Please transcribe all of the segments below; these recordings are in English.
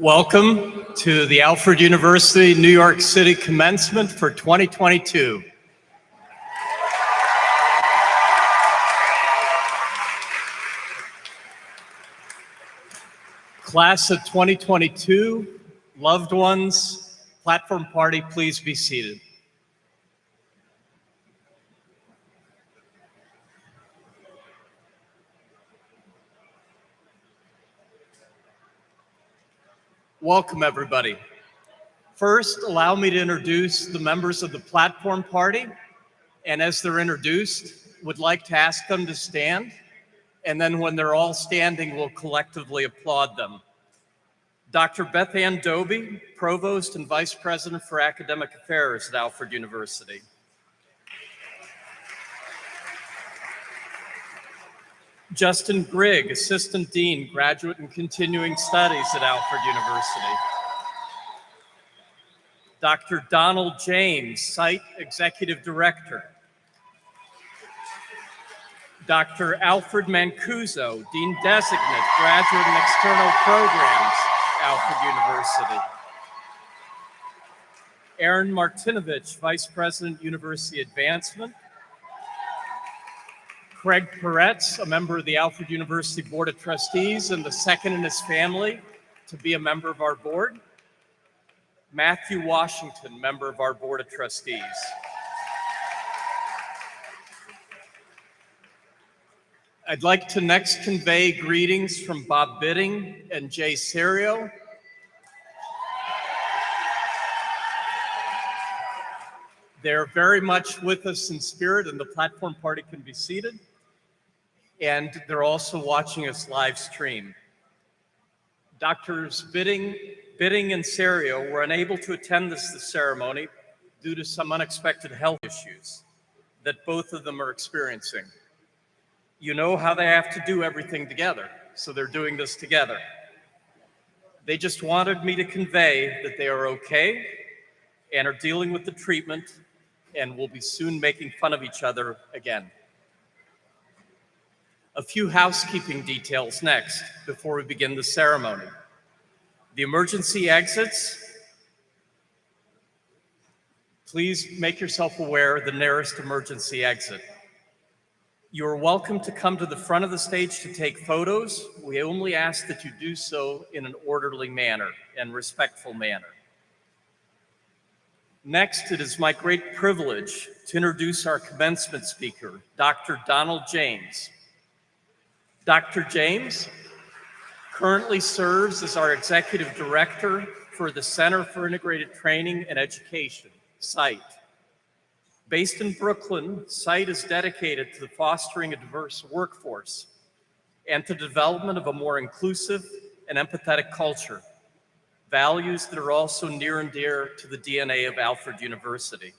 Welcome to the Alfred University, New York City commencement for 2022. Class of 2022, loved ones, platform party, please be seated. Welcome, everybody. First, allow me to introduce the members of the platform party, and as they're introduced, would like to ask them to stand, and then when they're all standing, we'll collectively applaud them. Dr. Beth Ann Doby, Provost and Vice President for Academic Affairs at Alfred University. Justin Grigg, Assistant Dean, Graduate and Continuing Studies at Alfred University. Dr. Donald James, Site Executive Director. Dr. Alfred Mancuso, Dean Designate, Graduate and External Programs, Alfred University. Aaron Martinovich, Vice President, University Advancement. Craig Peretz, a member of the Alfred University Board of Trustees and the second in his family to be a member of our board. Matthew Washington, member of our Board of Trustees. I'd like to next convey greetings from Bob Bidding and Jay Serio. They're very much with us in spirit, and the platform party can be seated. And they're also watching us live stream. Doctors Bidding and Serio were unable to attend this ceremony due to some unexpected health issues that both of them are experiencing. You know how they have to do everything together, so they're doing this together. They just wanted me to convey that they are okay and are dealing with the treatment and will be soon making fun of each other again. A few housekeeping details next before we begin the ceremony. The emergency exits, please make yourself aware of the nearest emergency exit. You are welcome to come to the front of the stage to take photos. We only ask that you do so in an orderly manner and respectful manner. Next, it is my great privilege to introduce our commencement speaker, Dr. Donald James. Dr. James currently serves as our Executive Director for the Center for Integrated Training and Education, CITE. Based in Brooklyn, CITE is dedicated to fostering a diverse workforce and to the development of a more inclusive and empathetic culture, values that are also near and dear to the DNA of Alfred University.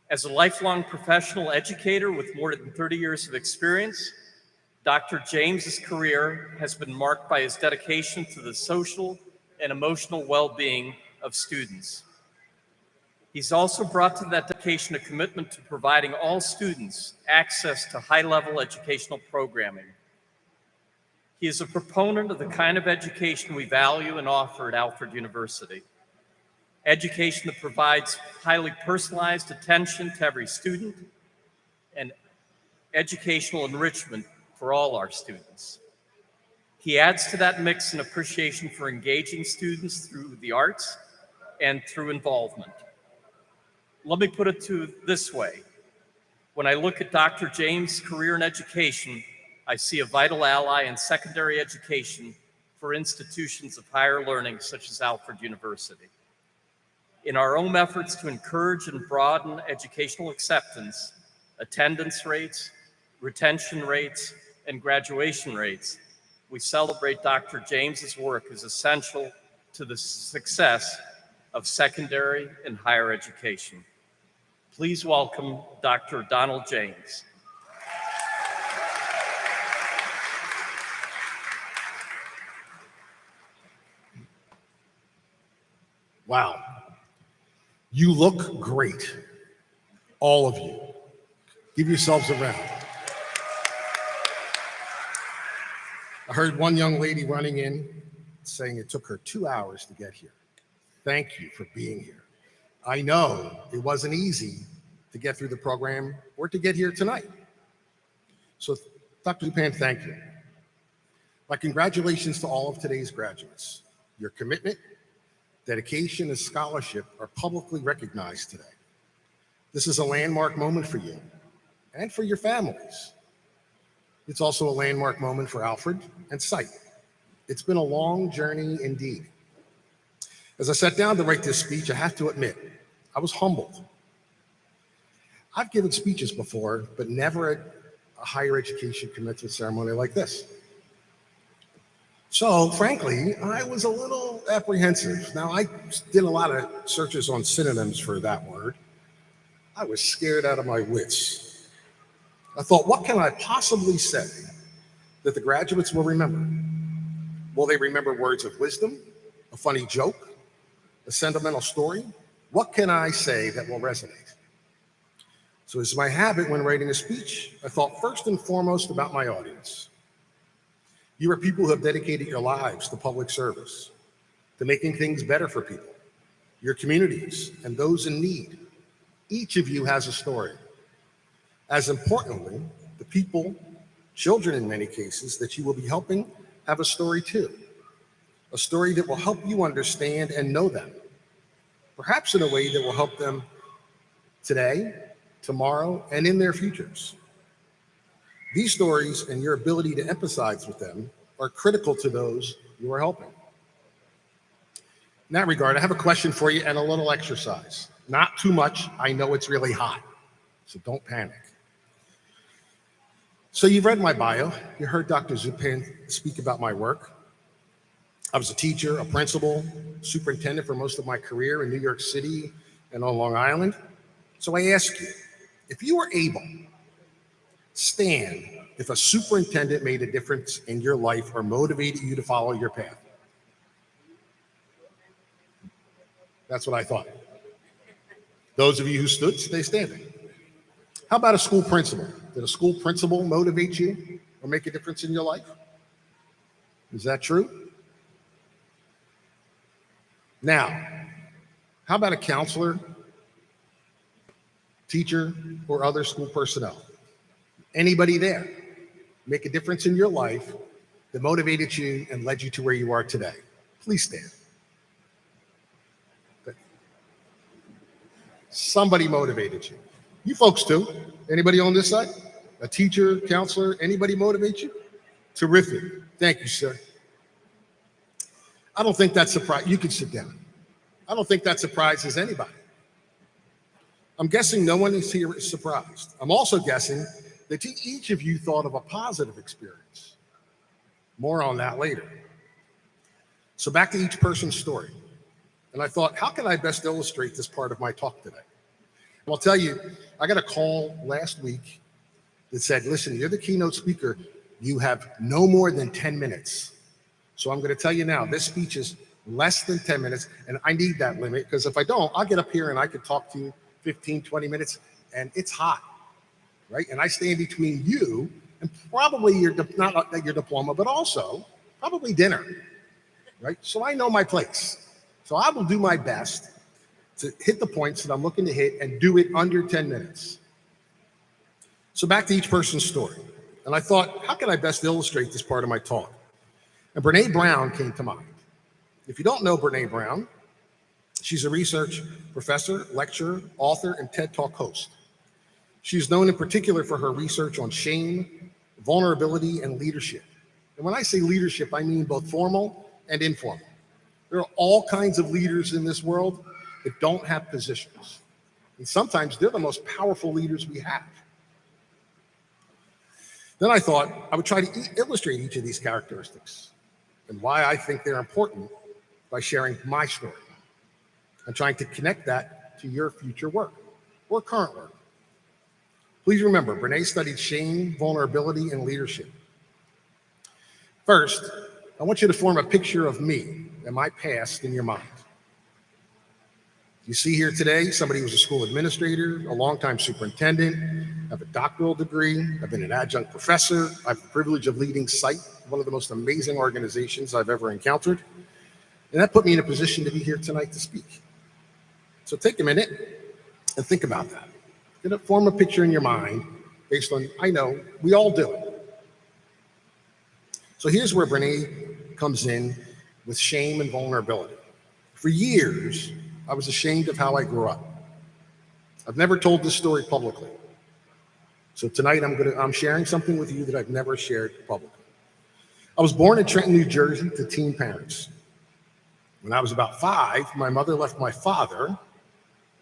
As a lifelong professional educator with more than 30 years of experience, Dr. James's career has been marked by his dedication to the social and emotional well-being of students. He's also brought to that dedication a commitment to providing all students access to high-level educational programming. He is a proponent of the kind of education we value and offer at Alfred University. Education that provides highly personalized attention to every student and educational enrichment for all our students. He adds to that mix an appreciation for engaging students through the arts and through involvement. Let me put it this way. When I look at Dr. James' career in education, I see a vital ally in secondary education for institutions of higher learning such as Alfred University. In our own efforts to encourage and broaden educational acceptance, attendance rates, retention rates, and graduation rates, we celebrate Dr. James's work as essential to the success of secondary and higher education. Please welcome Dr. Donald James. Wow, you look great, all of you. Give yourselves a round. I heard one young lady running in saying it took her 2 hours to get here. Thank you for being here. I know it wasn't easy to get through the program or to get here tonight. So, Dr. Zupan, thank you. My congratulations to all of today's graduates. Your commitment, dedication, and scholarship are publicly recognized today. This is a landmark moment for you and for your families. It's also a landmark moment for Alfred and Sight. It's been a long journey indeed. As I sat down to write this speech, I have to admit, I was humbled. I've given speeches before, but never at a higher education commencement ceremony like this. So frankly, I was a little apprehensive. Now, I did a lot of searches on synonyms for that word. I was scared out of my wits. I thought, what can I possibly say that the graduates will remember? Will they remember words of wisdom, a funny joke, a sentimental story? What can I say that will resonate? So as my habit when writing a speech, I thought first and foremost about my audience. You are people who have dedicated your lives to public service, to making things better for people, your communities, and those in need. Each of you has a story. As importantly, the people, children in many cases, that you will be helping have a story too. A story that will help you understand and know them, perhaps in a way that will help them today, tomorrow, and in their futures. These stories and your ability to empathize with them are critical to those you are helping. In that regard, I have a question for you and a little exercise. Not too much. I know it's really hot, so don't panic. So you've read my bio. You heard Dr. Zupan speak about my work. I was a teacher, a principal, superintendent for most of my career in New York City and on Long Island. So I ask you, if you were able, stand if a superintendent made a difference in your life or motivated you to follow your path. That's what I thought. Those of you who stood, stay standing. How about a school principal? Did a school principal motivate you or make a difference in your life? Is that true? Now, how about a counselor, teacher, or other school personnel? Anybody there make a difference in your life that motivated you and led you to where you are today? Please stand. Good. Somebody motivated you. You folks too. Anybody on this side? A teacher, counselor, anybody motivate you? Terrific. Thank you, sir. I don't think that surprised. You can sit down. I don't think that surprises anybody. I'm guessing no one is here surprised. I'm also guessing that each of you thought of a positive experience. More on that later. So back to each person's story. And I thought, how can I best illustrate this part of my talk today? And I'll tell you, I got a call last week that said, listen, you're the keynote speaker. You have no more than 10 minutes. So I'm going to tell you now, this speech is less than 10 minutes, and I need that limit, because if I don't, I'll get up here and I could talk to you 15, 20 minutes, and it's hot, right? And I stand between you and probably not your diploma, but also probably dinner, right? So I know my place. So I will do my best to hit the points that I'm looking to hit and do it under 10 minutes. So back to each person's story. And I thought, how can I best illustrate this part of my talk? And Brene Brown came to mind. If you don't know Brene Brown, she's a research professor, lecturer, author, and TED Talk host. She's known in particular for her research on shame, vulnerability, and leadership. And when I say leadership, I mean both formal and informal. There are all kinds of leaders in this world that don't have positions. And sometimes they're the most powerful leaders we have. Then I thought I would try to illustrate each of these characteristics and why I think they're important by sharing my story and trying to connect that to your future work or current work. Please remember, Brene studied shame, vulnerability, and leadership. First, I want you to form a picture of me and my past in your mind. You see here today somebody who's a school administrator, a longtime superintendent, I have a doctoral degree, I've been an adjunct professor, I have the privilege of leading Sight, one of the most amazing organizations I've ever encountered. And that put me in a position to be here tonight to speak. So take a minute and think about that. Form a picture in your mind based on, I know, we all do it. So here's where Brene comes in with shame and vulnerability. For years, I was ashamed of how I grew up. I've never told this story publicly. So tonight I'm sharing something with you that I've never shared publicly. I was born in Trenton, New Jersey to teen parents. When I was about 5, my mother left my father.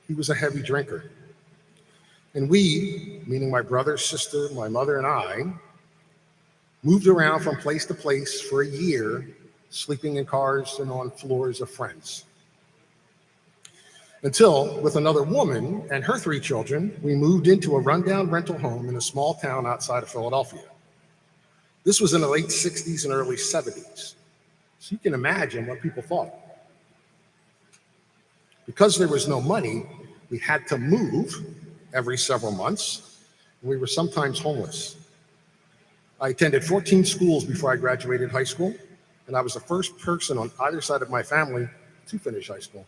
He was a heavy drinker. And we, meaning my brother, sister, my mother, and I, moved around from place to place for a year, sleeping in cars and on floors of friends. Until, with another woman and her 3 children, we moved into a rundown rental home in a small town outside of Philadelphia. This was in the late 60s and early 70s. So you can imagine what people thought. Because there was no money, we had to move every several months, and we were sometimes homeless. I attended 14 schools before I graduated high school, and I was the first person on either side of my family to finish high school.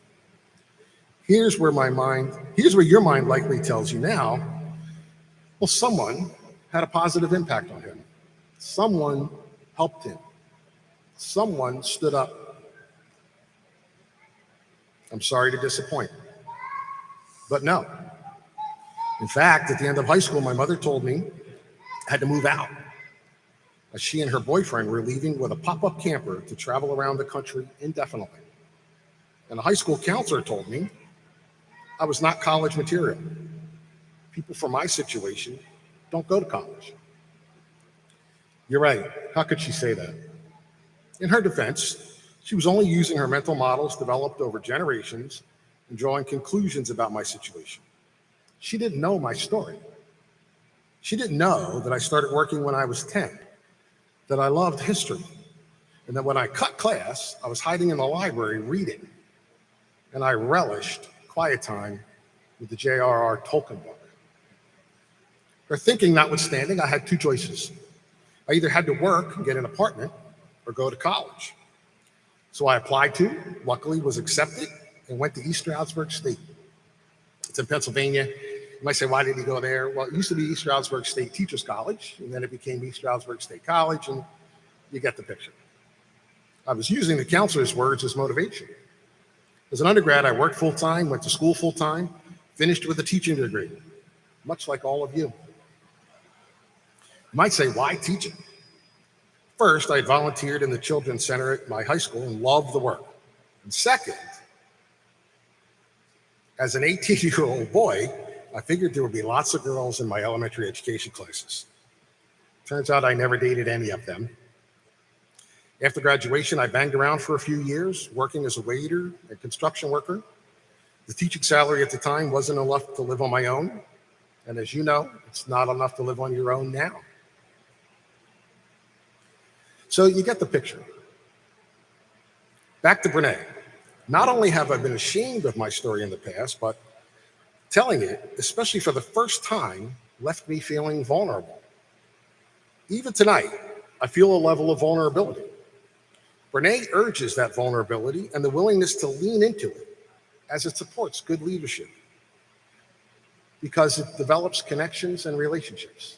Here's where your mind likely tells you now, well, someone had a positive impact on him. Someone helped him. Someone stood up. I'm sorry to disappoint, but no. In fact, at the end of high school, my mother told me I had to move out, as she and her boyfriend were leaving with a pop-up camper to travel around the country indefinitely. And a high school counselor told me I was not college material. People from my situation don't go to college. You're right. How could she say that? In her defense, she was only using her mental models developed over generations and drawing conclusions about my situation. She didn't know my story. She didn't know that I started working when I was 10, that I loved history, and that when I cut class, I was hiding in the library reading, and I relished quiet time with the J.R.R. Tolkien book. Her thinking notwithstanding, I had 2 choices. I either had to work and get an apartment or go to college. So I applied to, luckily was accepted, and went to East Stroudsburg State. It's in Pennsylvania. You might say, why did he go there? Well, it used to be East Stroudsburg State Teachers College, and then it became East Stroudsburg State College, and you get the picture. I was using the counselor's words as motivation. As an undergrad, I worked full-time, went to school full-time, finished with a teaching degree, much like all of you. You might say, why teaching? First, I volunteered in the Children's Center at my high school and loved the work. And second, as an 18-year-old boy, I figured there would be lots of girls in my elementary education classes. Turns out I never dated any of them. After graduation, I banged around for a few years, working as a waiter and construction worker. The teaching salary at the time wasn't enough to live on my own. And as you know, it's not enough to live on your own now. So you get the picture. Back to Brene. Not only have I been ashamed of my story in the past, but telling it, especially for the first time, left me feeling vulnerable. Even tonight, I feel a level of vulnerability. Brene urges that vulnerability and the willingness to lean into it as it supports good leadership, because it develops connections and relationships.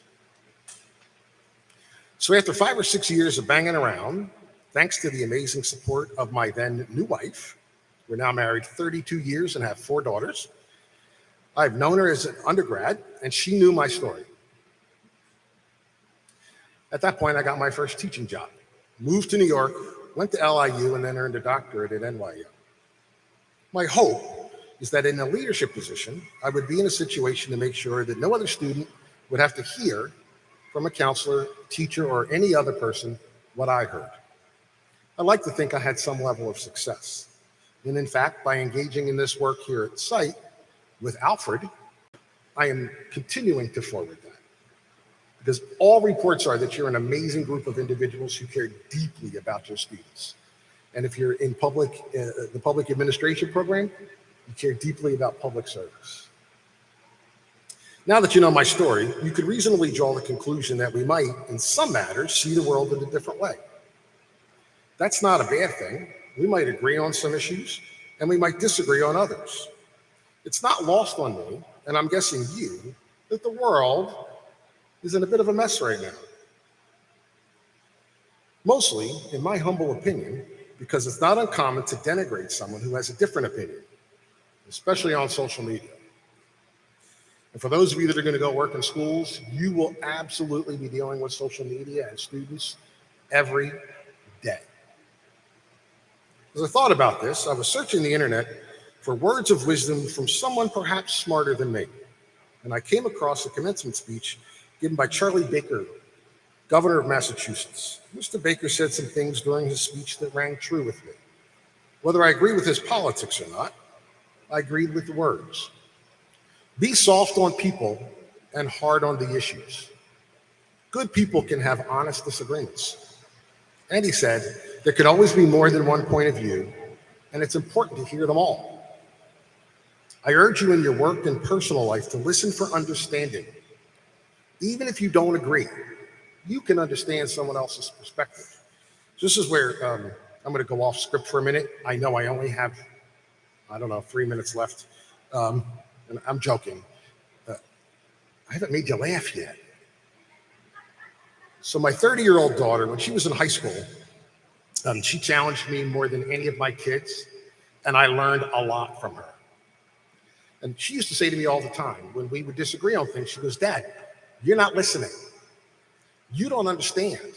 So after 5 or 6 years of banging around, thanks to the amazing support of my then new wife, we're now married 32 years and have 4 daughters. I've known her as an undergrad, and she knew my story. At that point, I got my first teaching job, moved to New York, went to LIU, and then earned a doctorate at NYU. My hope is that in a leadership position, I would be in a situation to make sure that no other student would have to hear from a counselor, teacher, or any other person what I heard. I like to think I had some level of success. And in fact, by engaging in this work here at site with Alfred, I am continuing to forward that. Because all reports are that you're an amazing group of individuals who care deeply about your students. And if you're in the public administration program, you care deeply about public service. Now that you know my story, you could reasonably draw the conclusion that we might, in some matters, see the world in a different way. That's not a bad thing, We might agree on some issues, and we might disagree on others. It's not lost on me, and I'm guessing you, that the world is in a bit of a mess right now. Mostly, in my humble opinion, because it's not uncommon to denigrate someone who has a different opinion, especially on social media. And for those of you that are going to go work in schools, you will absolutely be dealing with social media and students every day. As I thought about this, I was searching the internet for words of wisdom from someone perhaps smarter than me. And I came across a commencement speech given by Charlie Baker, governor of Massachusetts. Mr. Baker said some things during his speech that rang true with me. Whether I agree with his politics or not, I agreed with the words. Be soft on people and hard on the issues. Good people can have honest disagreements. And he said, there can always be more than one point of view, and it's important to hear them all. I urge you in your work and personal life to listen for understanding. Even if you don't agree, you can understand someone else's perspective. This is where I'm going to go off script for a minute. I know I only have, 3 minutes left. And I'm joking. I haven't made you laugh yet. So my 30-year-old daughter, when she was in high school, she challenged me more than any of my kids, and I learned a lot from her. And she used to say to me all the time, when we would disagree on things, she goes, Dad, you're not listening. You don't understand.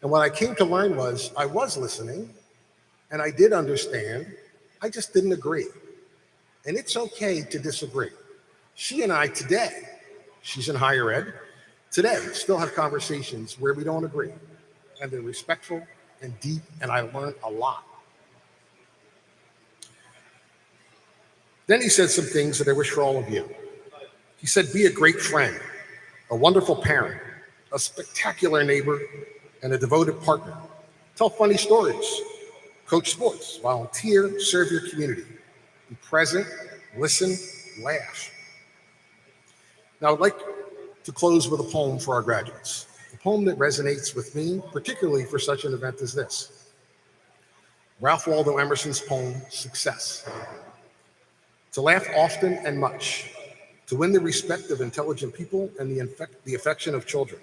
And what I came to learn was I was listening, and I did understand. I just didn't agree. And it's okay to disagree. She and I today, she's in higher ed, today still have conversations where we don't agree. And they're respectful and deep, and I learned a lot. Then he said some things that I wish for all of you. He said, be a great friend, a wonderful parent, a spectacular neighbor, and a devoted partner. Tell funny stories, coach sports, volunteer, serve your community. Be present, listen, laugh. Now, I'd like to close with a poem for our graduates, a poem that resonates with me, particularly for such an event as this. Ralph Waldo Emerson's poem, Success. To laugh often and much, to win the respect of intelligent people and the affection of children,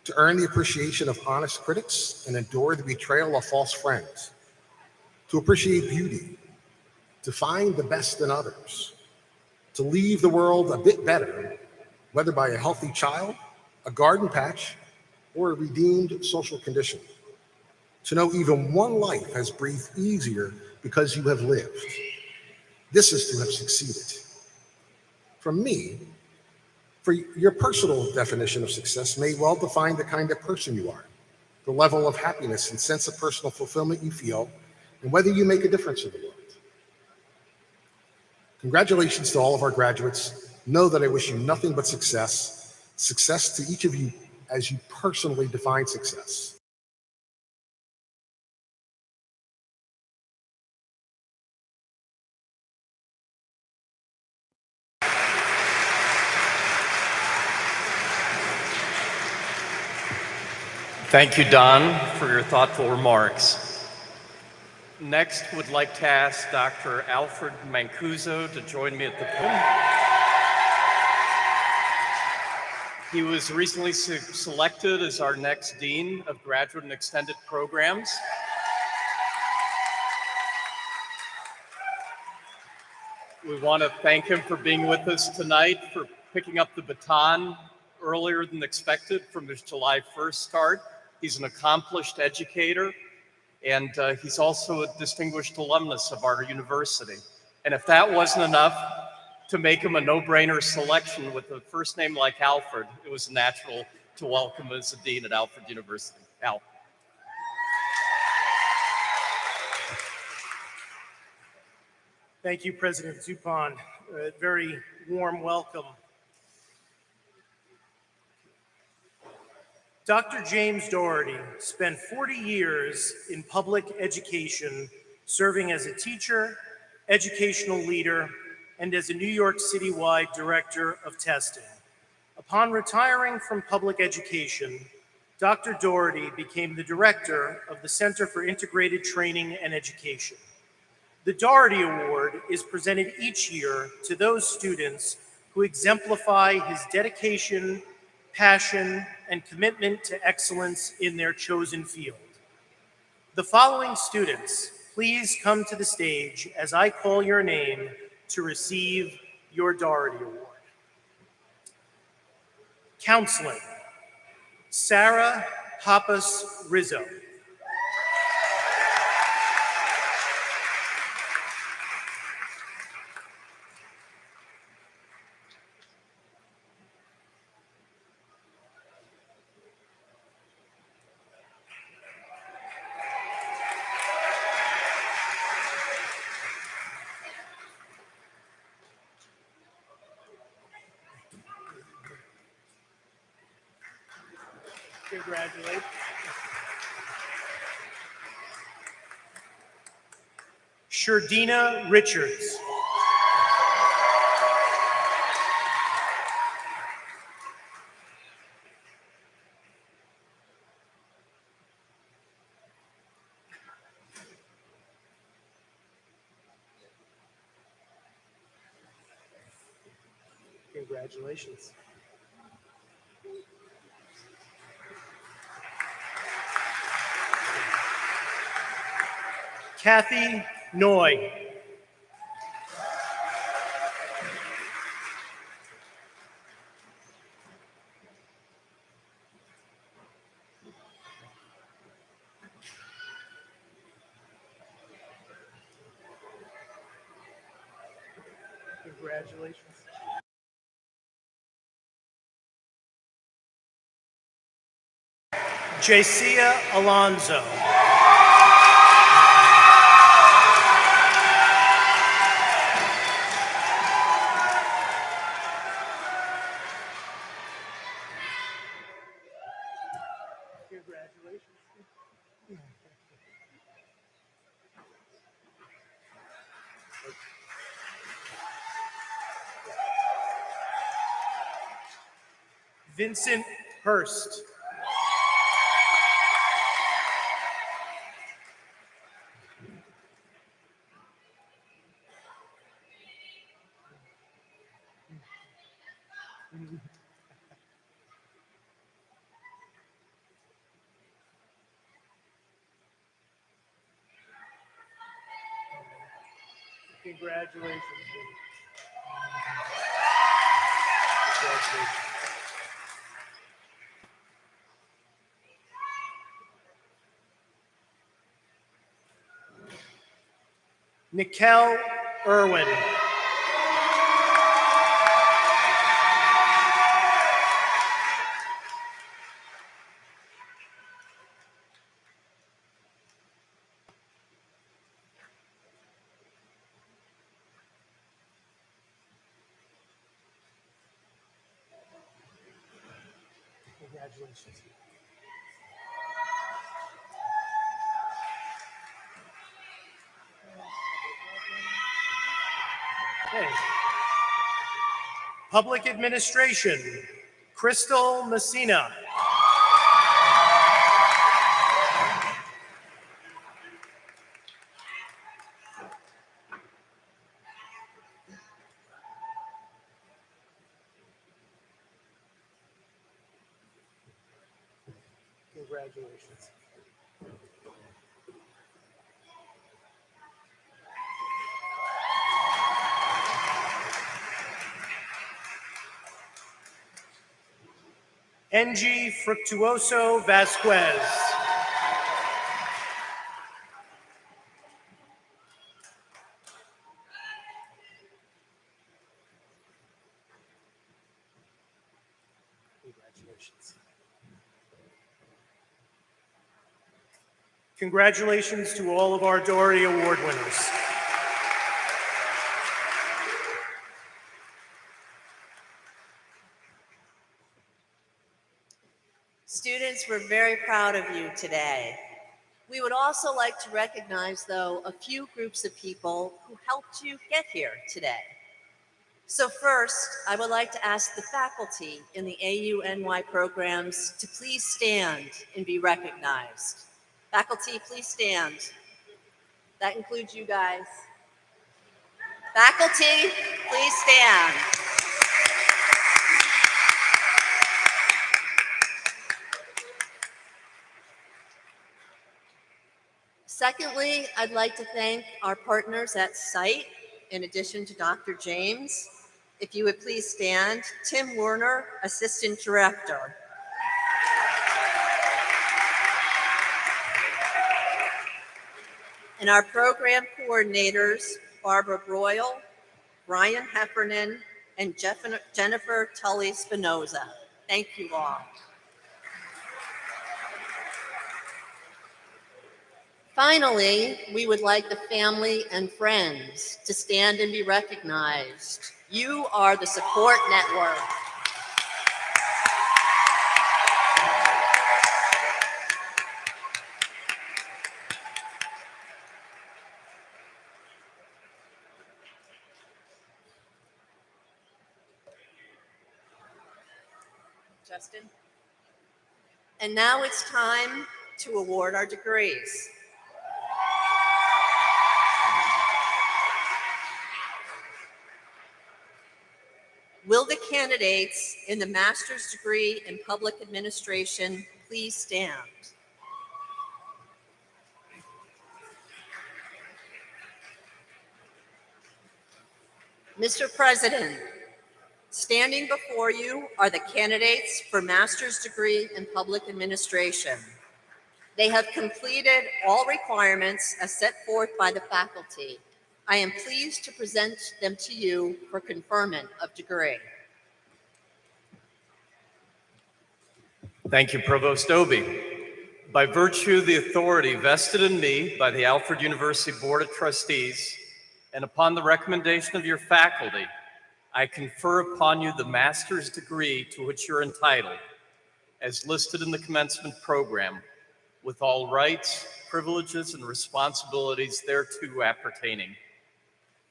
to earn the appreciation of honest critics and endure the betrayal of false friends, to appreciate beauty, to find the best in others, to leave the world a bit better, whether by a healthy child, a garden patch, or a redeemed social condition. To know even one life has breathed easier because you have lived. This is to have succeeded. From me, for your personal definition of success may well define the kind of person you are, the level of happiness and sense of personal fulfillment you feel, and whether you make a difference in the world. Congratulations to all of our graduates. Know that I wish you nothing but success. Success to each of you as you personally define success. Thank you, Don, for your thoughtful remarks. Next, would like to ask Dr. Alfred Mancuso to join me at the podium. He was recently selected as our next Dean of Graduate and Extended Programs. We want to thank him for being with us tonight, for picking up the baton earlier than expected from his July 1st start. He's an accomplished educator, and he's also a distinguished alumnus of our university. And if that wasn't enough to make him a no-brainer selection with a first name like Alfred, it was natural to welcome him as a dean at Alfred University. Al. Thank you, President Zupan. A very warm welcome. Dr. James Doherty spent 40 years in public education, serving as a teacher, educational leader, and as a New York City-wide director of testing. Upon retiring from public education, Dr. Doherty became the director of the Center for Integrated Training and Education. The Doherty Award is presented each year to those students who exemplify his dedication, passion, and commitment to excellence in their chosen field. The following students, please come to the stage as I call your name to receive your Doherty Award. Counseling, Sarah Hoppus Rizzo. Congratulations. Sherdina Richards. Congratulations. Kathy Noy. Congratulations. Jacia Alonso. Congratulations. Vincent Hurst. Congratulations. Congratulations. Nikel Irwin. Congratulations. Okay. Public Administration, Crystal Messina. Congratulations. Engie Fructuoso Vasquez. Congratulations. Congratulations to all of our Doherty Award winners. Students, we're very proud of you today. We would also like to recognize, though, a few groups of people who helped you get here today. So first, I would like to ask the faculty in the AUNY programs to please stand and be recognized. Faculty, please stand. That includes you guys. Faculty, please stand. Secondly, I'd like to thank our partners at site, in addition to Dr. James. If you would please stand. Tim Werner, Assistant Director. And our program coordinators, Barbara Broyle, Brian Heffernan, and Jennifer Tully Spinoza. Thank you all. Finally, we would like the family and friends to stand and be recognized. You are the support network. Justin? And now it's time to award our degrees. Will the candidates in the master's degree in public administration please stand? Mr. President, standing before you are the candidates for master's degree in public administration. They have completed all requirements as set forth by the faculty. I am pleased to present them to you for conferment of degree. Thank you, Provost Obey. By virtue of the authority vested in me by the Alfred University Board of Trustees, and upon the recommendation of your faculty, I confer upon you the master's degree to which you're entitled, as listed in the commencement program, with all rights, privileges, and responsibilities thereto appertaining.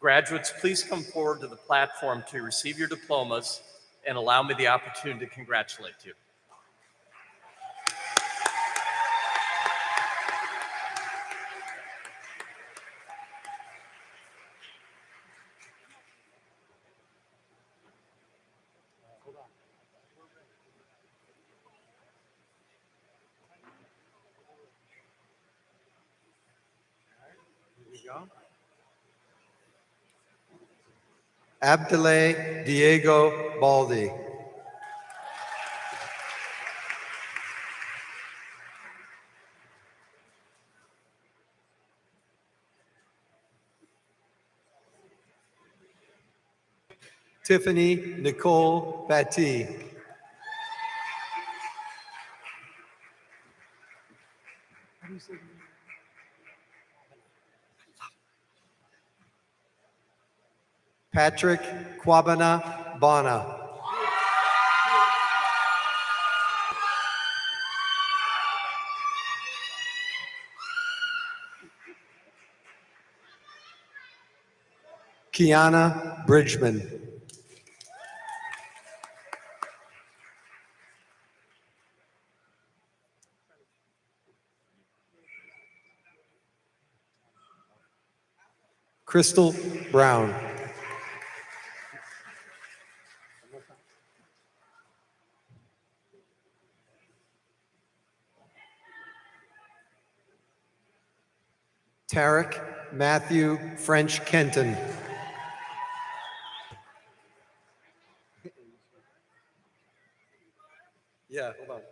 Graduates, please come forward to the platform to receive your diplomas and allow me the opportunity to congratulate you. Abdullah Diego Baldi. Tiffany Nicole Batty. Patrick Kwabena Bana. Kiana Bridgman. Crystal Brown. Tarek Matthew French Kenton. Yeah, hold on.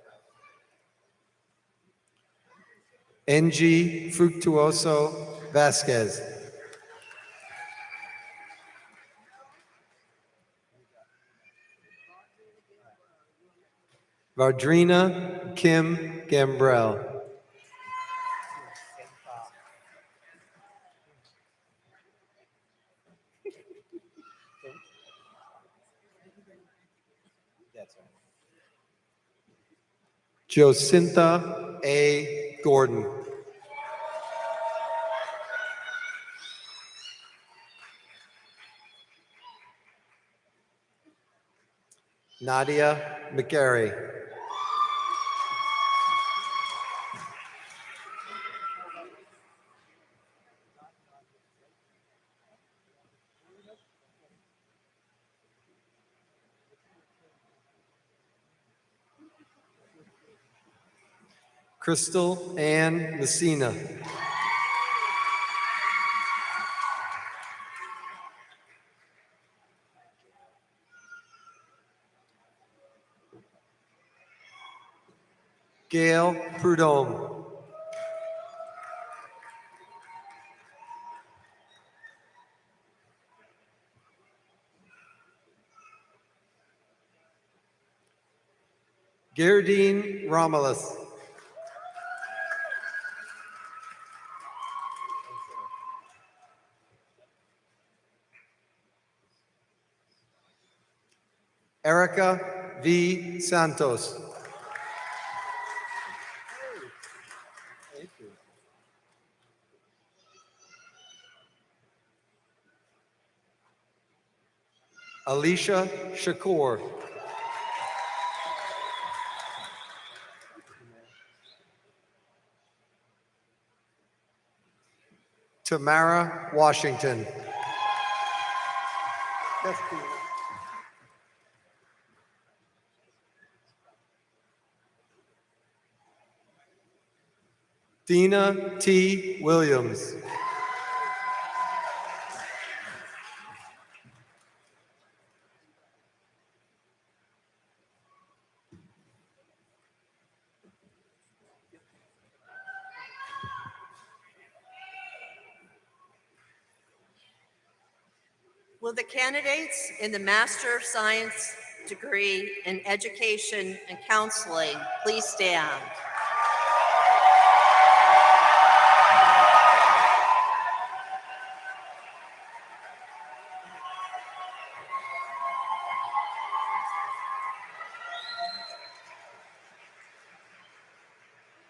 NG Fructuoso Vasquez. Vardrina Kim Gambrell. Josintha A. Gordon. Nadia McGarry. Crystal Ann Messina. Gail Prudhomme. Gerdine Romulus. Erica V. Santos. Alicia Shakur. Tamara Washington. Dina T. Williams. Will the candidates in the Master of Science degree in Education and Counseling please stand?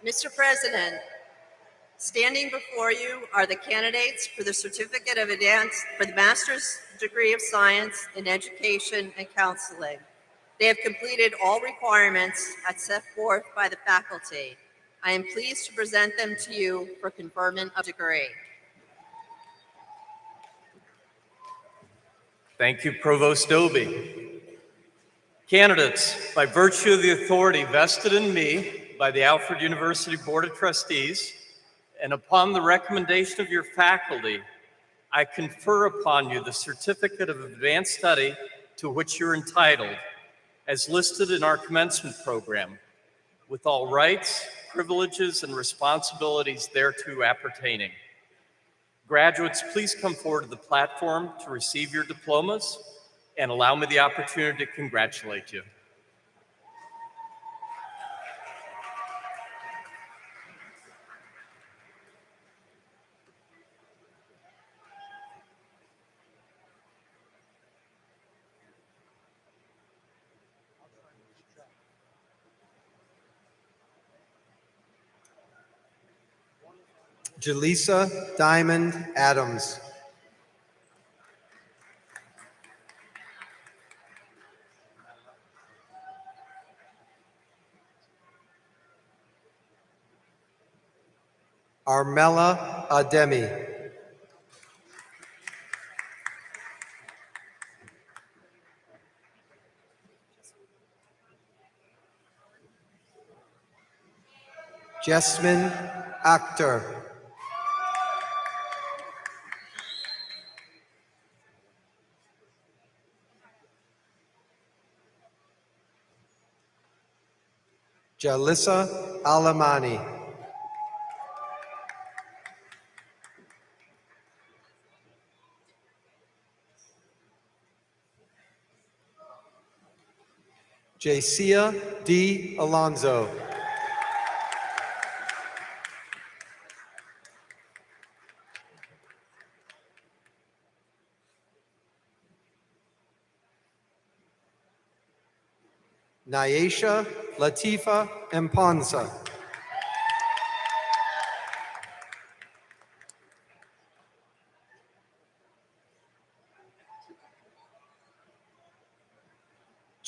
Mr. President, standing before you are the candidates for the Certificate of Advanced for the Master's degree of Science in Education and Counseling. They have completed all requirements as set forth by the faculty. I am pleased to present them to you for conferment of degree. Thank you, Provost Dobie. Candidates, by virtue of the authority vested in me by the Alfred University Board of Trustees, and upon the recommendation of your faculty, I confer upon you the Certificate of Advanced Study to which you're entitled, as listed in our commencement program, with all rights, privileges, and responsibilities thereto appertaining. Graduates, please come forward to the platform to receive your diplomas and allow me the opportunity to congratulate you. Jaleesa Diamond Adams. Armella Ademi. Jasmine Akhtar. Jalissa Alamani. Jacia D. Alonzo. Nyesha Latifa Mpanza.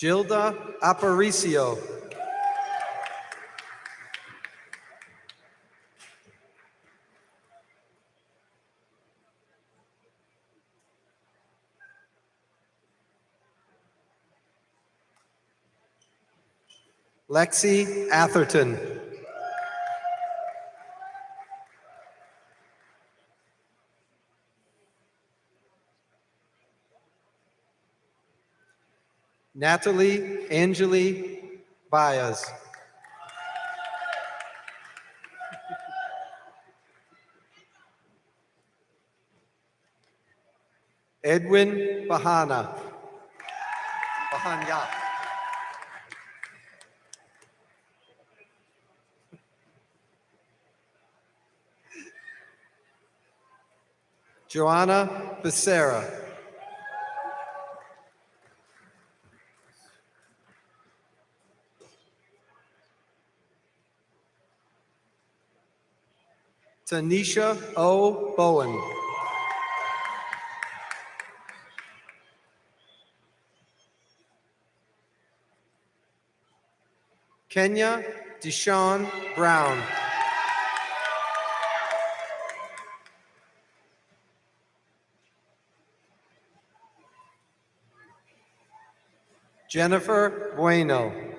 Gilda Aparicio. Lexi Atherton. Natalie Angeli Baez. Edwin Bahana. Bahanya. Joanna Becerra. Tanisha O. Bowen. Kenya Deshawn Brown. Jennifer Bueno.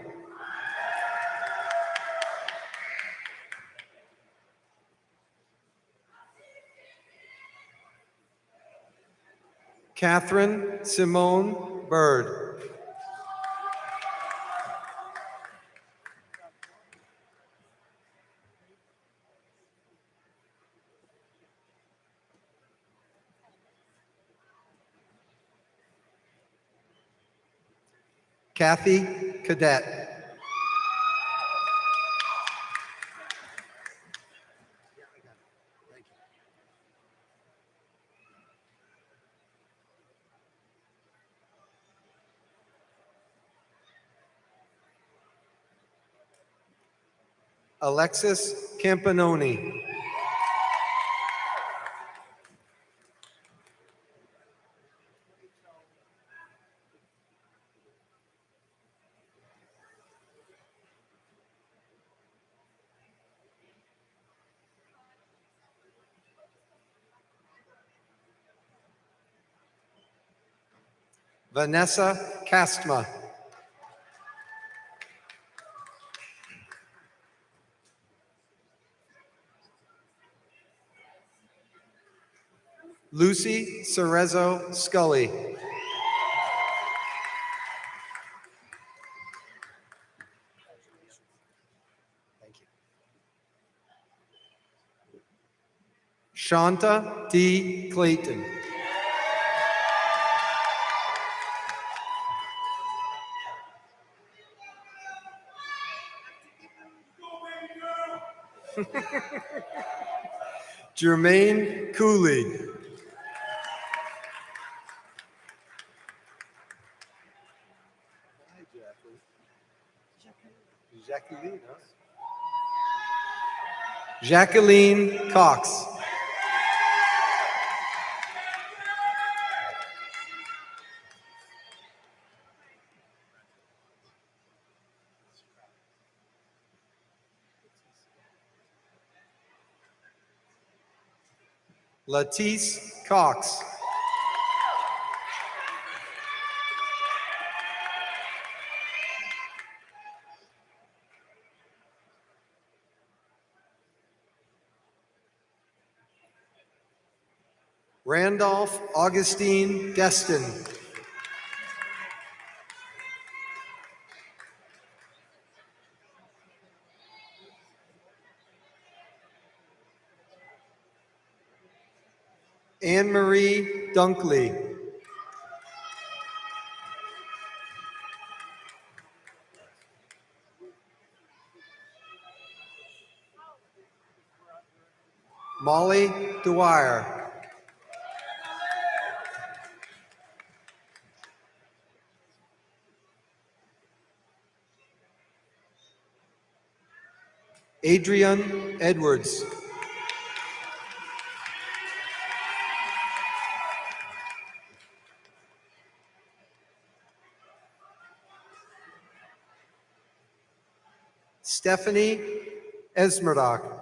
Catherine Simone Bird. Kathy Cadet. Alexis Campanoni. Vanessa Kastma. Lucy Cerezo Scully. Shanta D. Clayton. Jermaine Cooley. Jacqueline Cox. Latisse Cox. Randolph Augustine Destin. Anne Marie Dunkley. Molly Dwyer. Adrian Edwards. Stephanie Esmerdock.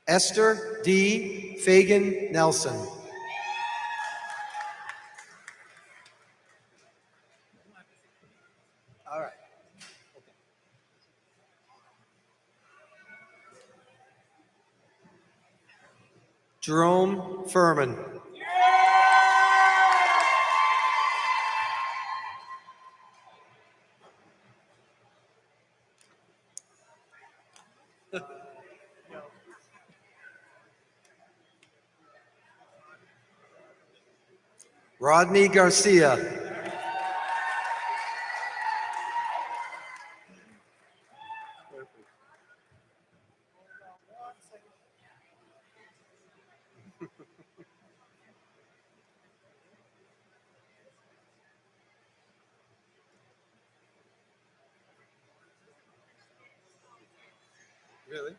Esther D. Fagan Nelson. All right. Jerome Furman. Rodney Garcia. Really?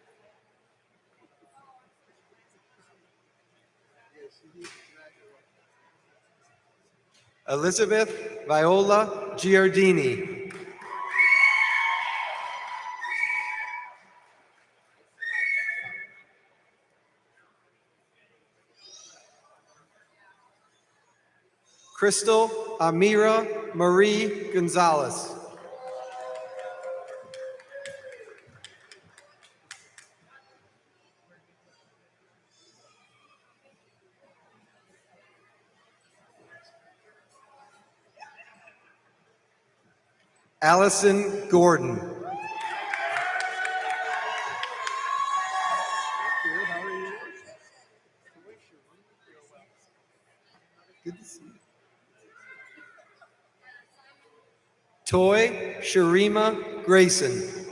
Elizabeth Viola Giardini. Crystal Amira Marie Gonzalez. Allison Gordon. Good to see you. Toy Sharima Grayson.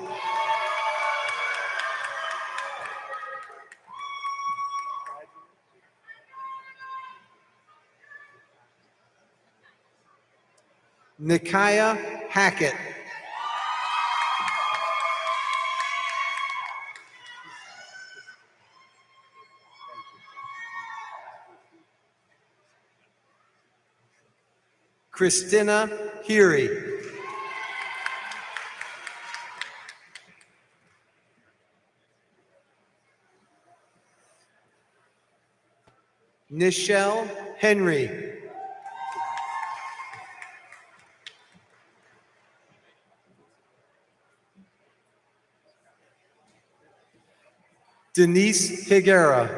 Nikaya Hackett. Christina Heary. Nichelle Henry. Denise Higuera.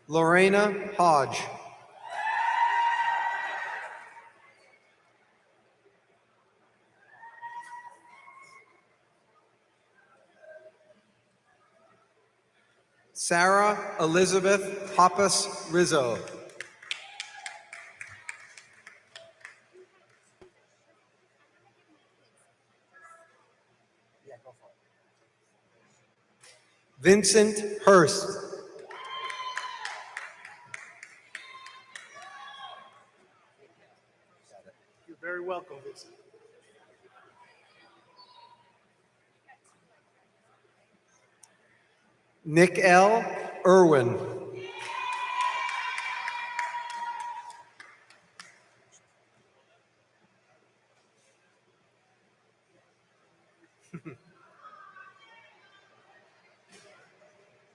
Lorena Hodge. Sarah Elizabeth Pappas Rizzo. Vincent Hurst. You're very welcome, Vincent. Nick L. Irwin.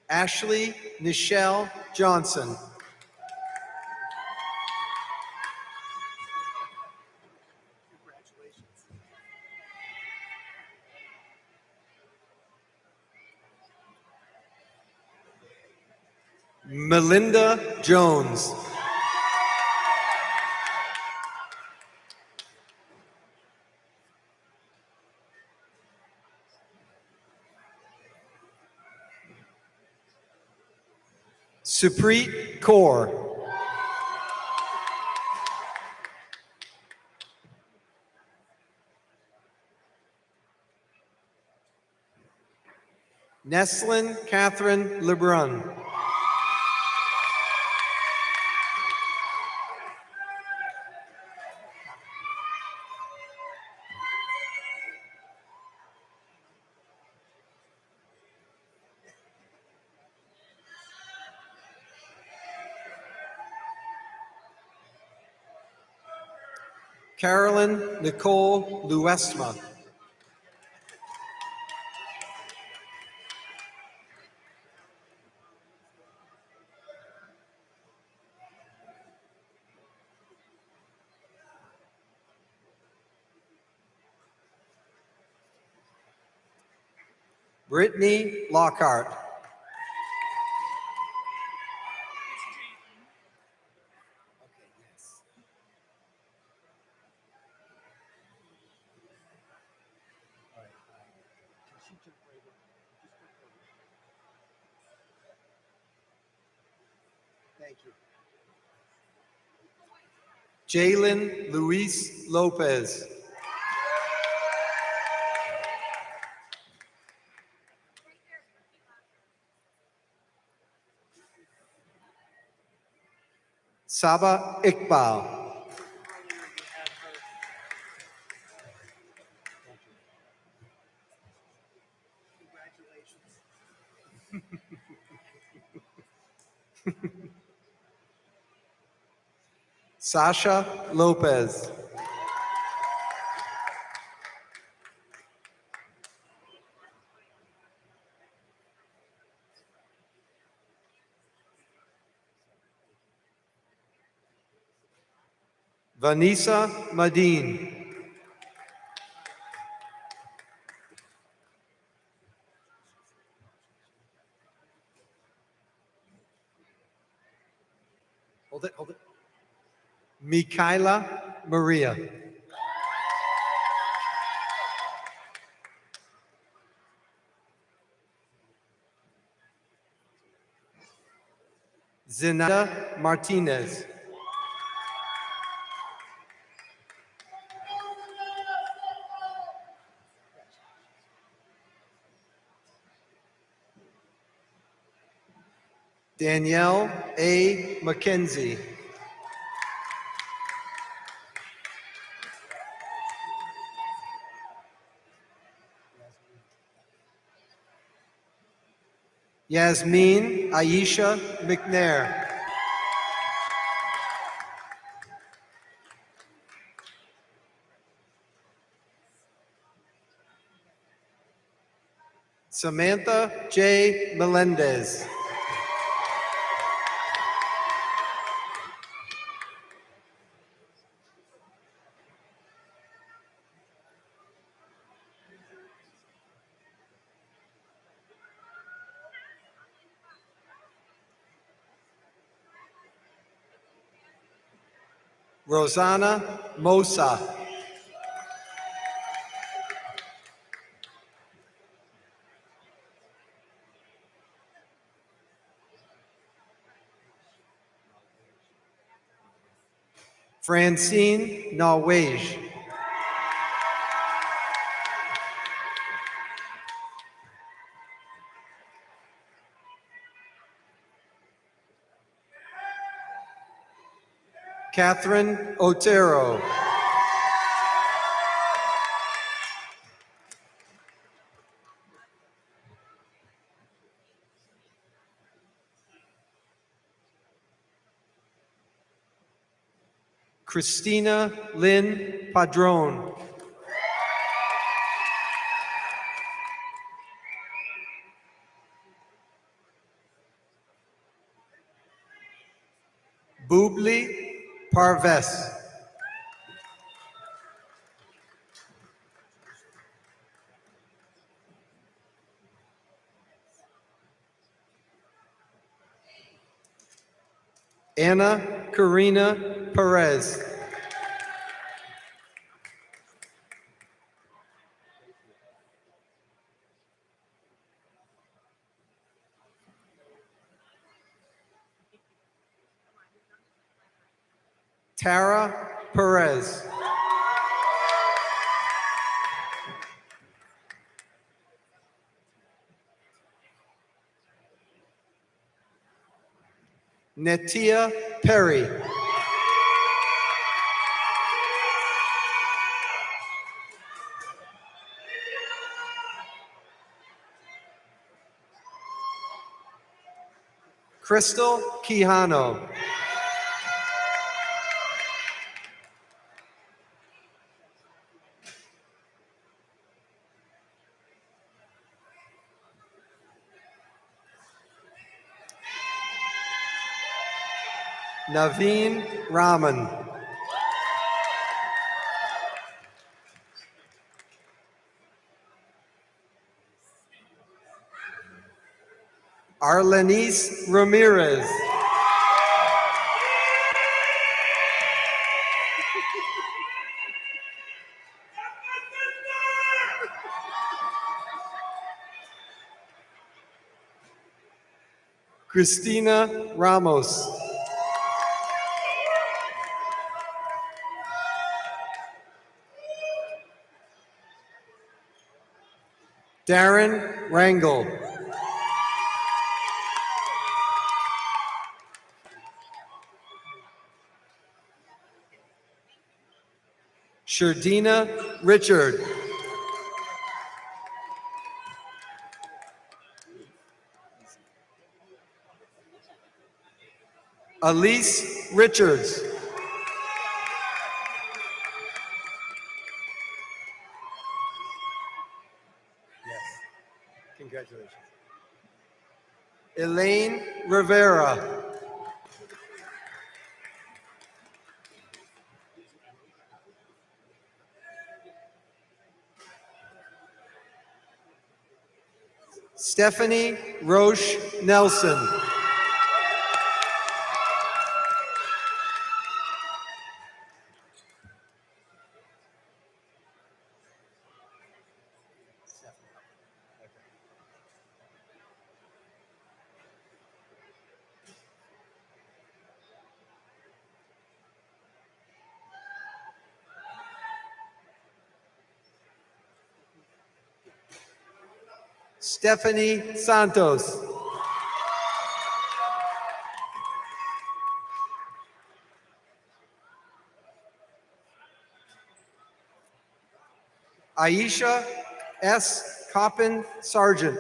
Ashley Nichelle Johnson. Melinda Jones. Supreet Kaur. Neslin Catherine Lebrun. Carolyn Nicole Luesma. Brittany Lockhart. Thank you. Jalen Luis Lopez. Saba Iqbal. Sasha Lopez. Vanessa Madine. Hold it, hold it. Mikaela Maria. Zenata Martinez. Danielle A. McKenzie. Yasmin Aisha McNair. Samantha J. Melendez. Rosanna Mosa. Francine Nawaj. Catherine Otero. Christina Lynn Padron. Boobli Parves. Anna Karina Perez. Tara Perez. Netia Perry. Crystal Quijano. Naveen Raman. Arlenice Ramirez. Christina Ramos. Darren Rangel. Sherdina Richard. Elise Richards. Congratulations. Elaine Rivera. Stephanie Roche Nelson. Stephanie Santos. Aisha S. Coppin Sargent.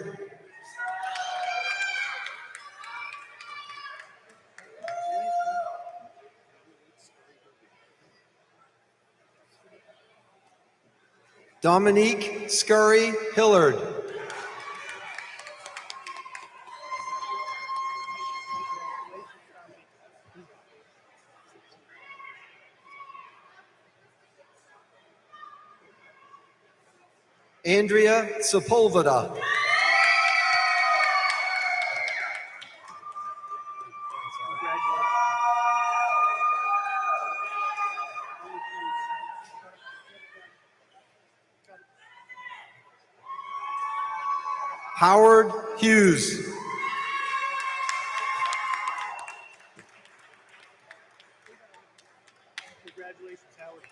Dominique Scurry Hillard. Andrea Sepulveda. Howard Hughes. Congratulations, Howard.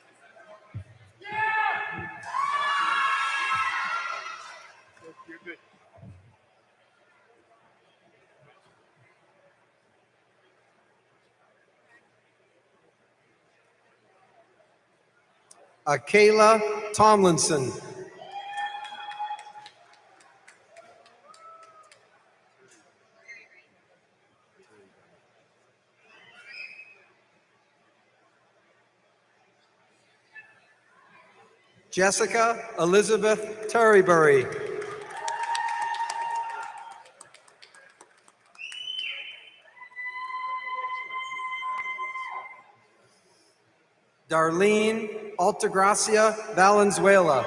You're good. Akayla Tomlinson. Jessica Elizabeth Terrybury. Darlene Altagracia Valenzuela.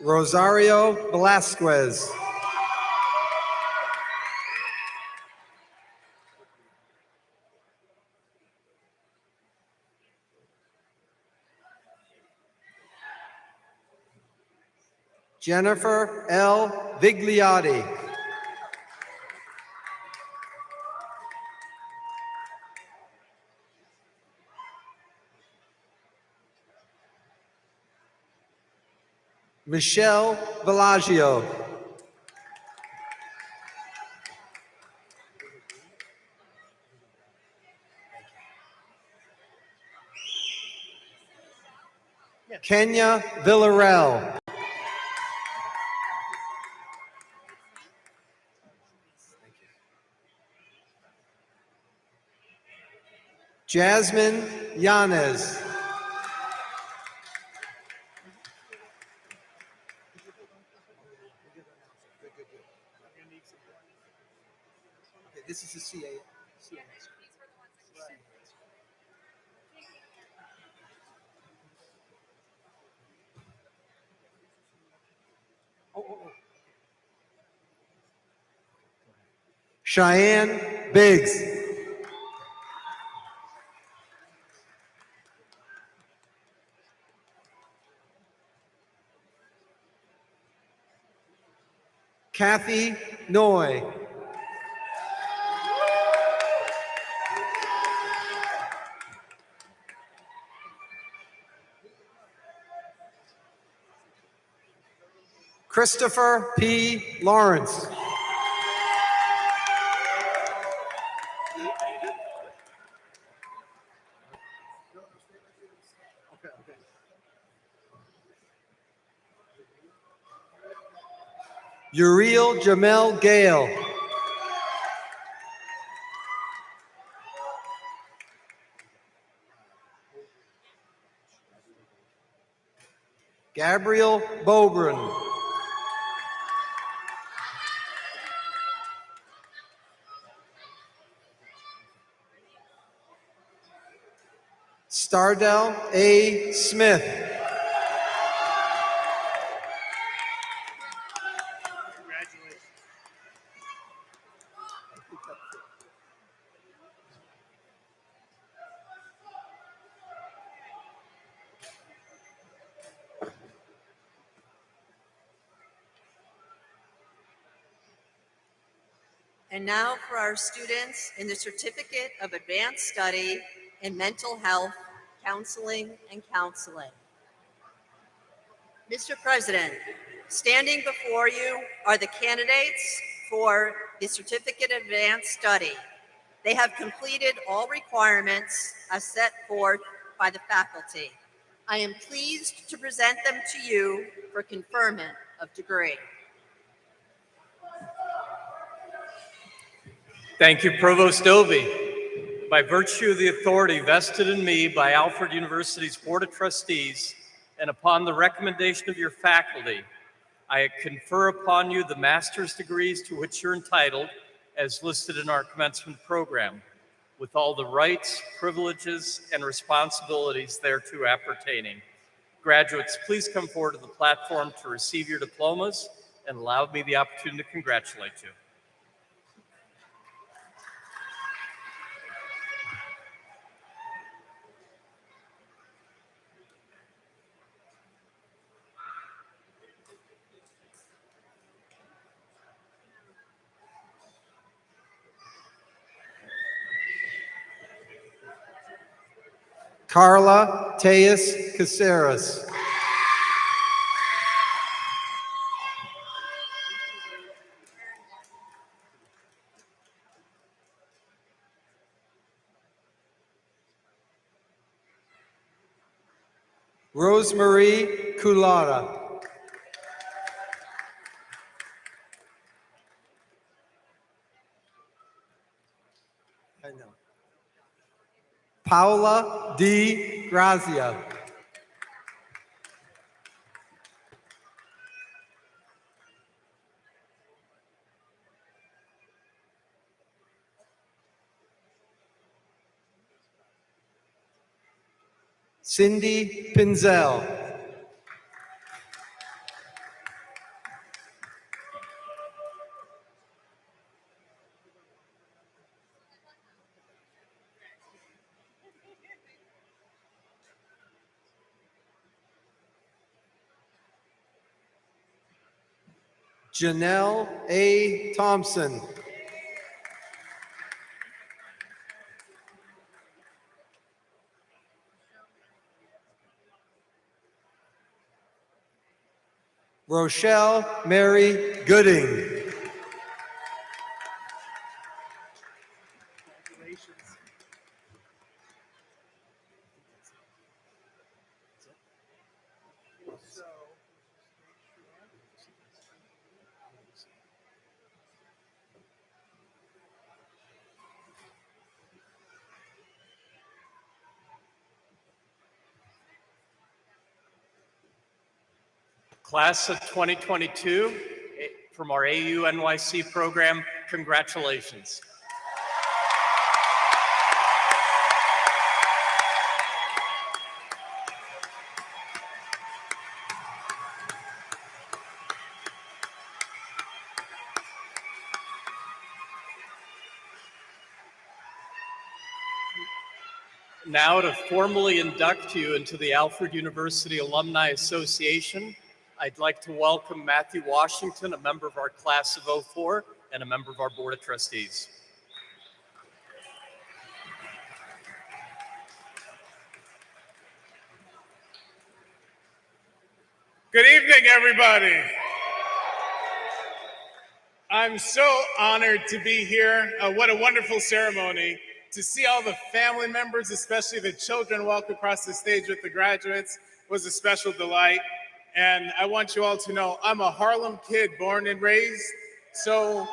Rosario Velasquez. Jennifer L. Vigliotti. Michelle Bellagio. Kenya Villarreal. Jasmine Yanez. This is a CA. Cheyenne Biggs. Kathy Noy. Christopher P. Lawrence. Uriel Jamel Gale. Gabriel Bobrin. Stardell A. Smith. Congratulations. And now for our students in the Certificate of Advanced Study in Mental Health, Counseling, and Counseling. Mr. President, standing before you are the candidates for the Certificate of Advanced Study. They have completed all requirements as set forth by the faculty. I am pleased to present them to you for conferment of degree. Thank you, Provost Dovey. By virtue of the authority vested in me by Alfred University's Board of Trustees, and upon the recommendation of your faculty, I confer upon you the master's degrees to which you're entitled, as listed in our commencement program, with all the rights, privileges, and responsibilities thereto appertaining. Graduates, please come forward to the platform to receive your diplomas, and allow me the opportunity to congratulate you. Carla Teas Caceres. Rosemarie Culata. I know. Paula D. Grazia. Cindy Pinzel. Janelle A. Thompson. Rochelle Mary Gooding. Congratulations. So, Class of 2022 from our AU NYC program, congratulations. Now, to formally induct you into the Alfred University Alumni Association, I'd like to welcome Matthew Washington, a member of our class of '04 and a member of our Board of Trustees. Good evening, everybody. I'm so honored to be here. What a wonderful ceremony. To see all the family members, especially the children, walk across the stage with the graduates was a special delight. And I want you all to know I'm a Harlem kid, born and raised. So,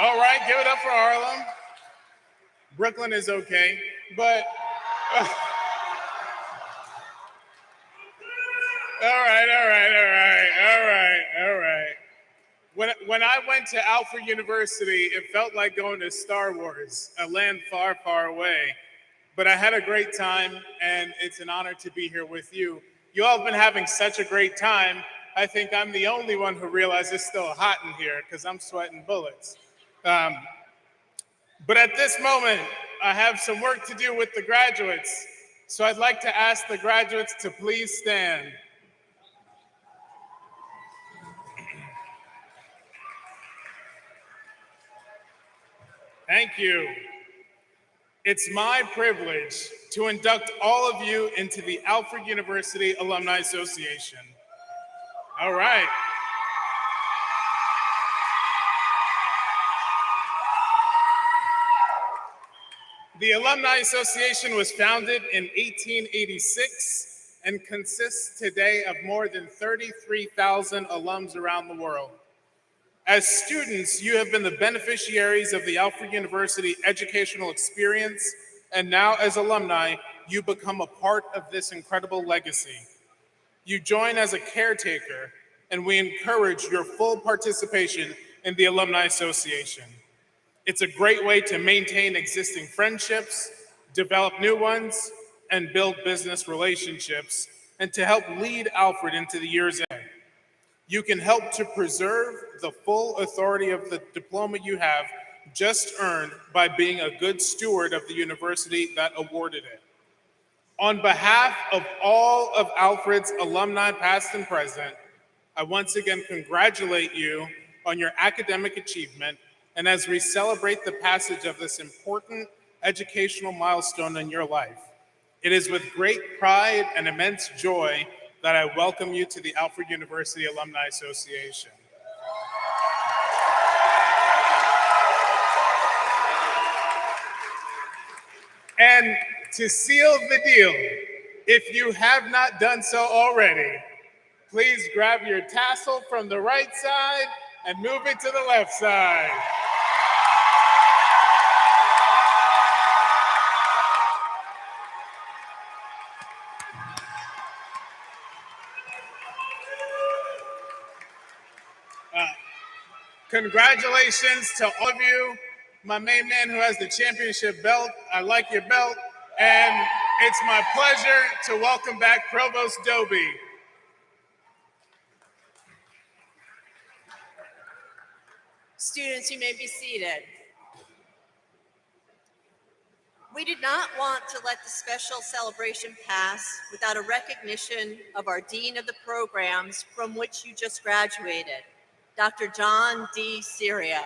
all right, give it up for Harlem. Brooklyn is okay, but all right. When I went to Alfred University, it felt like going to Star Wars, a land far, far away. But I had a great time, and it's an honor to be here with you. You all have been having such a great time. I think I'm the only one who realizes it's still hot in here because I'm sweating bullets. But at this moment, I have some work to do with the graduates. So I'd like to ask the graduates to please stand. Thank you. It's my privilege to induct all of you into the Alfred University Alumni Association. All right. The Alumni Association was founded in 1886 and consists today of more than 33,000 alums around the world. As students, you have been the beneficiaries of the Alfred University educational experience, and now as alumni, you become a part of this incredible legacy. You join as a caretaker, and we encourage your full participation in the Alumni Association. It's a great way to maintain existing friendships, develop new ones, and build business relationships, and to help lead Alfred into the years ahead. You can help to preserve the full authority of the diploma you have just earned by being a good steward of the university that awarded it. On behalf of all of Alfred's alumni, past and present, I once again congratulate you on your academic achievement, and as we celebrate the passage of this important educational milestone in your life, it is with great pride and immense joy that I welcome you to the Alfred University Alumni Association. And to seal the deal, if you have not done so already, please grab your tassel from the right side and move it to the left side. Congratulations to all of you. My main man who has the championship belt, I like your belt. And it's my pleasure to welcome back Provost Doby. Students, you may be seated. We did not want to let the special celebration pass without a recognition of our Dean of the programs from which you just graduated, Dr. John D. Serio.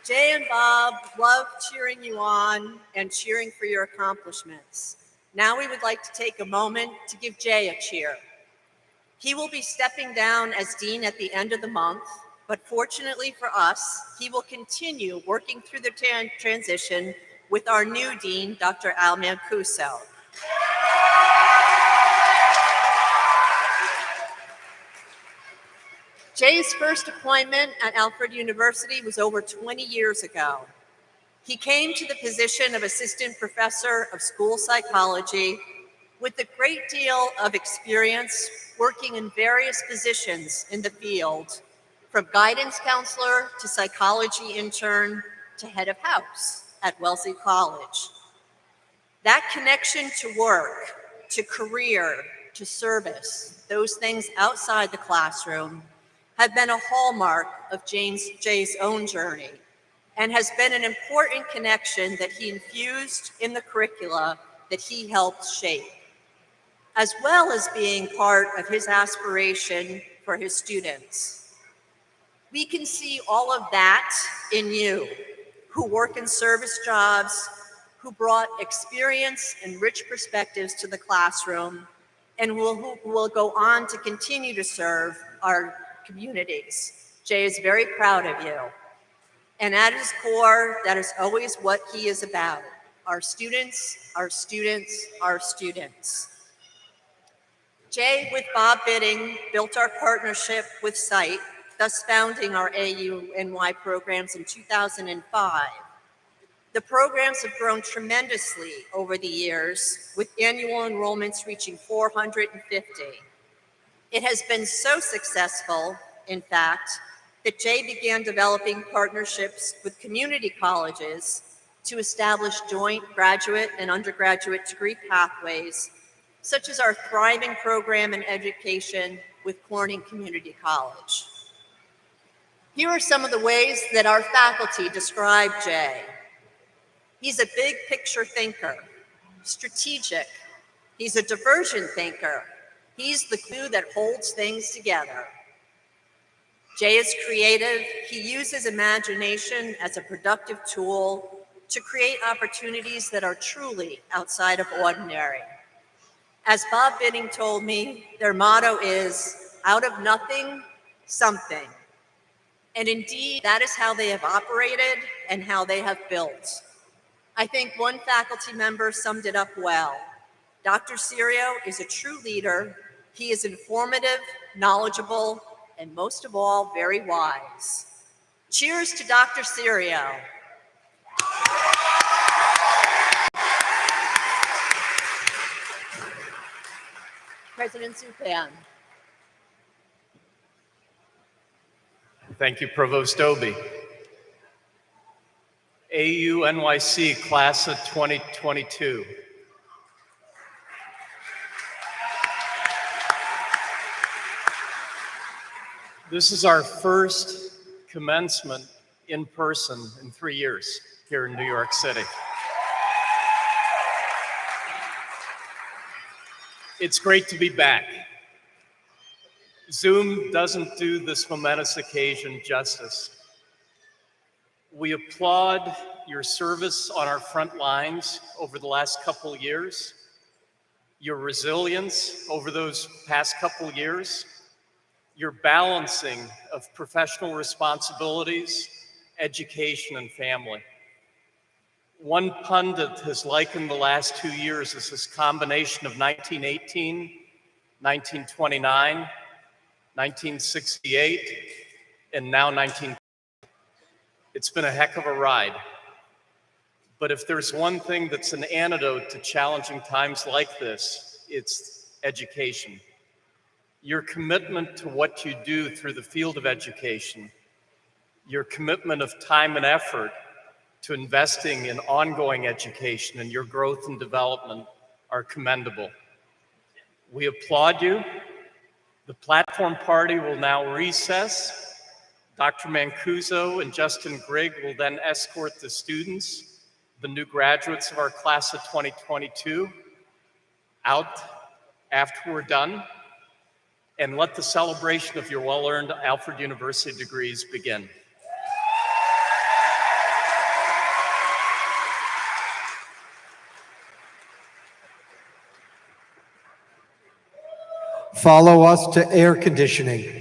Jay and Bob love cheering you on and cheering for your accomplishments. Now we would like to take a moment to give Jay a cheer. He will be stepping down as dean at the end of the month, but fortunately for us, he will continue working through the transition with our new dean, Dr. Al Mancuso. Jay's first appointment at Alfred University was over 20 years ago. He came to the position of assistant professor of school psychology with a great deal of experience working in various positions in the field, from guidance counselor to psychology intern to head of house at Wellesley College. That connection to work, to career, to service, those things outside the classroom, have been a hallmark of Jay's own journey and has been an important connection that he infused in the curricula that he helped shape, as well as being part of his aspiration for his students. We can see all of that in you, who work in service jobs, who brought experience and rich perspectives to the classroom, and who will go on to continue to serve our communities. Jay is very proud of you. And at his core, that is always what he is about. Our students, our students, our students. Jay, with Bob Bidding, built our partnership with SITE, thus founding our AUNY programs in 2005. The programs have grown tremendously over the years, with annual enrollments reaching 450. It has been so successful, in fact, that Jay began developing partnerships with community colleges to establish joint graduate and undergraduate degree pathways, such as our thriving program in education with Corning Community College. Here are some of the ways that our faculty describe Jay. He's a big picture thinker, strategic. He's a diversion thinker. He's the glue that holds things together. Jay is creative. He uses imagination as a productive tool to create opportunities that are truly outside of ordinary. As Bob Bidding told me, their motto is, out of nothing, something. And indeed, that is how they have operated and how they have built. I think one faculty member summed it up well. Dr. Serio is a true leader. He is informative, knowledgeable, and most of all, very wise. Cheers to Dr. Serio. President Zupan. Thank you, Provost Dobie. AU NYC Class of 2022. This is our first commencement in person in 3 years here in New York City. It's great to be back. Zoom doesn't do this momentous occasion justice. We applaud your service on our front lines over the last couple of years, your resilience over those past couple of years, your balancing of professional responsibilities, education, and family. One pundit has likened the last 2 years as this combination of 1918, 1929, 1968, and now 1920. It's been a heck of a ride. But if there's one thing that's an antidote to challenging times like this, it's education. Your commitment to what you do through the field of education, your commitment of time and effort to investing in ongoing education and your growth and development are commendable. We applaud you. The platform party will now recess. Dr. Mancuso and Justin Grigg will then escort the students, the new graduates of our class of 2022, out after we're done, and let the celebration of your well-earned Alfred University degrees begin. Follow us to air conditioning.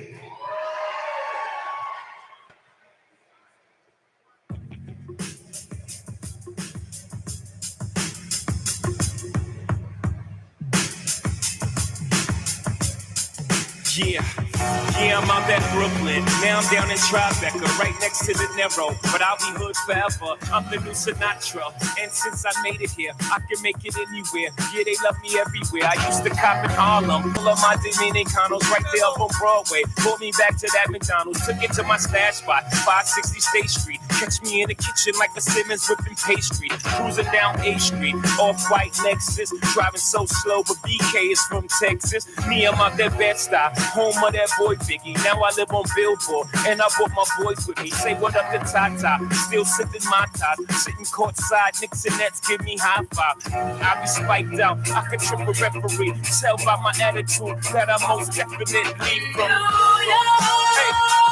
Yeah, I'm out at Brooklyn. Now I'm down in Tribeca, right next to the Narrow. But I'll be hood forever. I'm the new Sinatra. And since I made it here, I can make it anywhere. Yeah, they love me everywhere. I used to cop in Harlem. Pull up my Dominicanos right there up on Broadway. Pulled me back to that McDonald's. Took it to my stash spot, 560 State Street. Catch me in the kitchen like a Simmons whipping pastry. Cruising down A Street, off-white Lexus. Driving so slow, but BK is from Texas. Me, I'm out that Bed-Stuy, home of that boy Biggie. Now I live on Billboard, and I brought my boys with me. Say what up to Tata, still sipping my top. Sitting courtside, Knicks and Nets give me high five. I be spiked out, I can trip a referee. Tell by my attitude that I most definitely from. Hey.